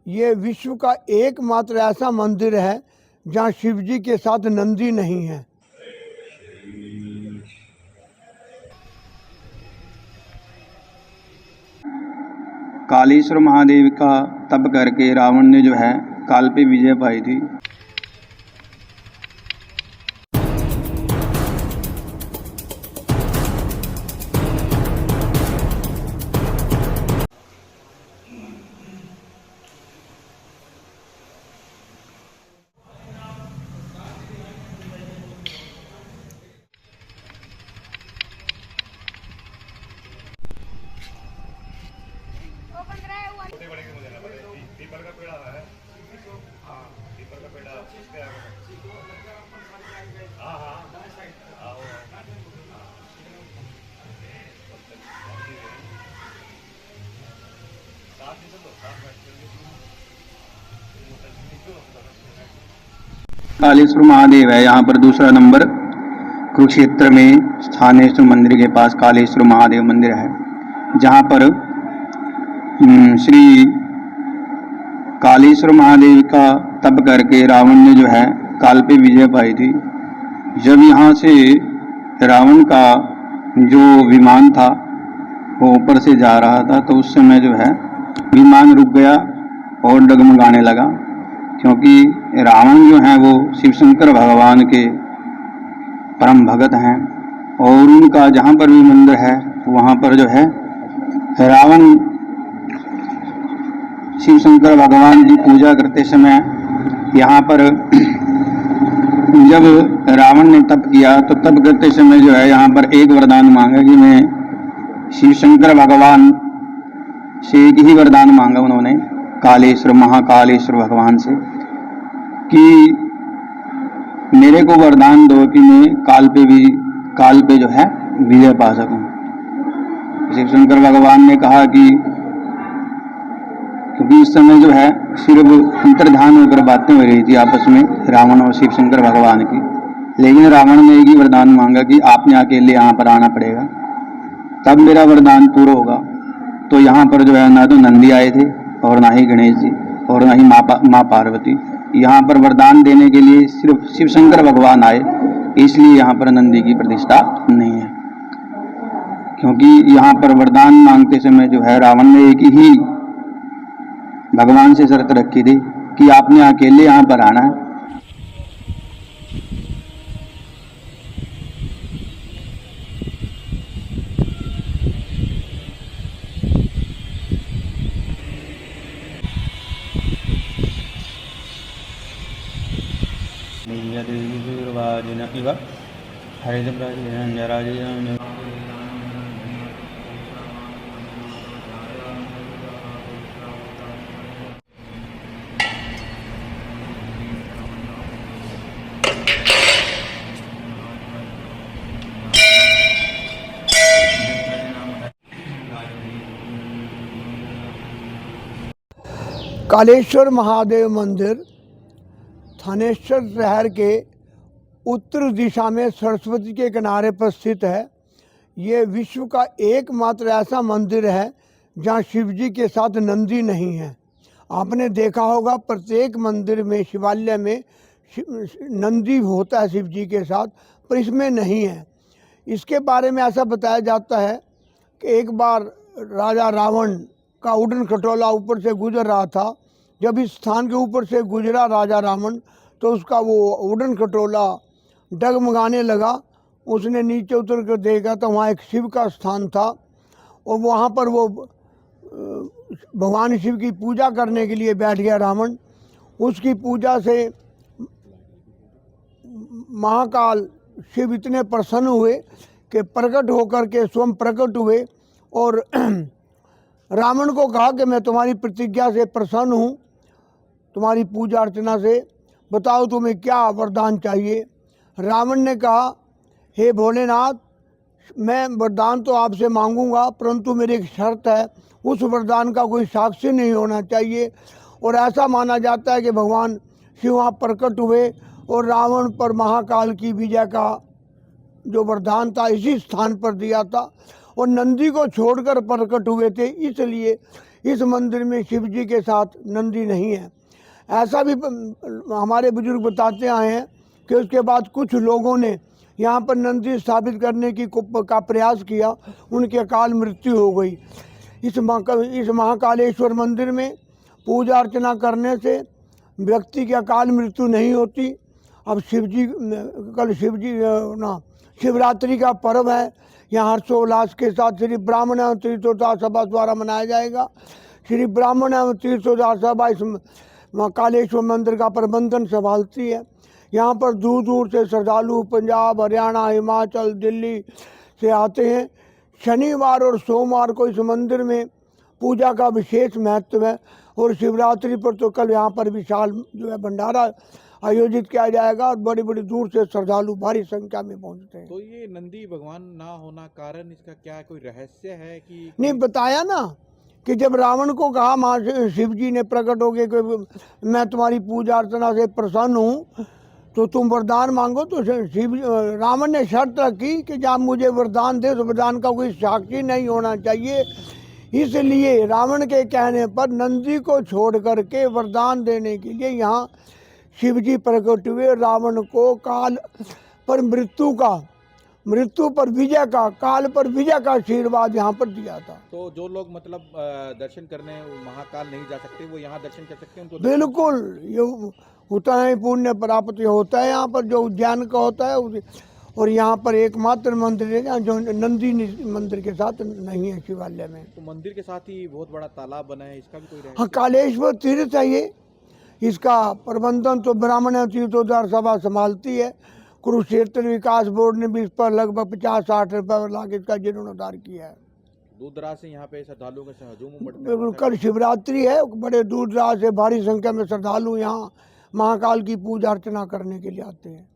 ये विश्व का एकमात्र ऐसा मंदिर है जहाँ शिव जी के साथ नंदी नहीं है। कालेश्वर महादेव का तप करके रावण ने जो है काल पे विजय पाई थी। पीपल का पेड़ है। हाँ, पीपल का पेड़ उसके आगे। हाँ हाँ आओ साथ ही चलो, साथ बैठ कालेश्वर महादेव है यहाँ पर दूसरा नंबर। कुरुक्षेत्र में स्थानेश्वर मंदिर के पास कालेश्वर महादेव मंदिर है, जहाँ पर श्री कालेश्वर महादेव का तप करके रावण ने जो है काल पे विजय पाई थी। जब यहाँ से रावण का जो विमान था वो ऊपर से जा रहा था, तो उस समय जो है विमान रुक गया और डगमगाने लगा, क्योंकि रावण जो है वो शिव शंकर भगवान के परम भगत हैं और उनका जहाँ पर भी मंदिर है वहाँ पर जो है रावण शिव शंकर भगवान की पूजा करते समय यहाँ पर जब रावण ने तप किया तो तप करते समय जो है यहाँ पर एक वरदान मांगा कि मैं शिव शंकर भगवान से एक ही वरदान मांगा उन्होंने कालेश्वर महाकालेश्वर भगवान से कि मेरे को वरदान दो कि मैं काल पे जो है विजय पा सकूं। शिव शंकर भगवान ने कहा कि क्योंकि इस समय जो है सिर्फ अंतर्ध्यान होकर बातें हो रही थी आपस में रावण और शिव शंकर भगवान की, लेकिन रावण ने एक ही वरदान मांगा कि आपने अकेले यहाँ पर आना पड़ेगा, तब मेरा वरदान पूरा होगा। तो यहाँ पर जो है ना तो नंदी आए थे और ना ही गणेश जी और ना ही माँ पार्वती। यहाँ पर वरदान देने के लिए सिर्फ शिव शंकर भगवान आए, इसलिए यहाँ पर नंदी की प्रतिष्ठा नहीं है। क्योंकि यहाँ पर वरदान मांगते समय जो है रावण ने एक ही भगवान से शर्त रखी थी कि आपने अकेले यहाँ पर आना है। कालेश्वर महादेव मंदिर थानेश्वर शहर के उत्तर दिशा में सरस्वती के किनारे पर स्थित है। ये विश्व का एकमात्र ऐसा मंदिर है जहाँ शिव जी के साथ नंदी नहीं है। आपने देखा होगा प्रत्येक मंदिर में शिवालय में नंदी होता है शिव जी के साथ, पर इसमें नहीं है। इसके बारे में ऐसा बताया जाता है कि एक बार राजा रावण का उड़न खटोला ऊपर से गुजर रहा था। जब इस स्थान के ऊपर से गुजरा राजा रावण तो उसका वो उड़न खटोला डगमगाने लगा। उसने नीचे उतर कर देखा तो वहाँ एक शिव का स्थान था और वहाँ पर वो भगवान शिव की पूजा करने के लिए बैठ गया रावण। उसकी पूजा से महाकाल शिव इतने प्रसन्न हुए कि प्रकट होकर के स्वयं प्रकट हुए और रावण को कहा कि मैं तुम्हारी प्रतिज्ञा से प्रसन्न हूँ, तुम्हारी पूजा अर्चना से, बताओ तुम्हें क्या वरदान चाहिए। रावण ने कहा, हे भोलेनाथ, मैं वरदान तो आपसे मांगूंगा, परंतु मेरी एक शर्त है, उस वरदान का कोई साक्षी नहीं होना चाहिए। और ऐसा माना जाता है कि भगवान शिव वहाँ प्रकट हुए और रावण पर महाकाल की विजय का जो वरदान था इसी स्थान पर दिया था और नंदी को छोड़कर प्रकट हुए थे। इसलिए इस मंदिर में शिव जी के साथ नंदी नहीं है। ऐसा भी हमारे बुजुर्ग बताते आए हैं कि उसके बाद कुछ लोगों ने यहाँ पर नंदी स्थापित करने का प्रयास किया, उनकी अकाल मृत्यु हो गई। इस महाकालेश्वर मंदिर में पूजा अर्चना करने से व्यक्ति की अकाल मृत्यु नहीं होती। अब कल शिवरात्रि का पर्व है, यहाँ हर्षोल्लास के साथ श्री ब्राह्मण एवं तीर्थोद्धार सभा द्वारा मनाया जाएगा। श्री ब्राह्मण एवं तीर्थोद्धार सभा इस महाकालेश्वर मंदिर का प्रबंधन संभालती है। यहाँ पर दूर दूर से श्रद्धालु पंजाब, हरियाणा, हिमाचल, दिल्ली से आते हैं। शनिवार और सोमवार को इस मंदिर में पूजा का विशेष महत्व है और शिवरात्रि पर तो कल यहाँ पर विशाल जो है भंडारा आयोजित किया जाएगा और बड़ी बड़ी दूर से श्रद्धालु भारी संख्या में पहुँचते हैं। तो ये नंदी भगवान ना होना कारण इसका क्या कोई रहस्य है कि नहीं बताया ना कि जब रावण को कहा माँ शिव जी ने प्रकट हो गए कि मैं तुम्हारी पूजा अर्चना से प्रसन्न हूँ तो तुम वरदान मांगो, तो रावण ने शर्त रखी कि जब मुझे वरदान दे तो वरदान का कोई साक्षी नहीं होना चाहिए। इसलिए रावण के कहने पर नंदी को छोड़ करके वरदान देने के लिए यहाँ शिव जी प्रकट हुए। रावण को काल पर मृत्यु पर विजय का, काल पर विजय का आशीर्वाद यहाँ पर दिया था। तो जो लोग मतलब दर्शन करने महाकाल नहीं जा सकते वो यहाँ दर्शन कर सकते हैं उनको? बिल्कुल, ये होता है, पुण्य प्राप्त होता है यहाँ पर जो उज्जैन का होता है। और यहाँ पर एकमात्र मंदिर है जो नंदी मंदिर के साथ नहीं है शिवालय में। तो मंदिर के साथ ही बहुत बड़ा तालाब बना है, इसका भी कोई रहस्य? हाँ, कालेश्वर तीर्थ है ये। इसका प्रबंधन तो ब्राह्मण तीर्थोद्धार सभा संभालती है। कुरुक्षेत्र विकास बोर्ड ने भी इस पर लगभग 50-60 रुपये लाख इसका जीर्णोद्धार किया है। दूर दराज से यहाँ पे श्रद्धालुओं का हजूम उमड़ता है। बिल्कुल, कल शिवरात्रि है, बड़े दूर दराज से भारी संख्या में श्रद्धालु यहाँ महाकाल की पूजा अर्चना करने के लिए आते हैं।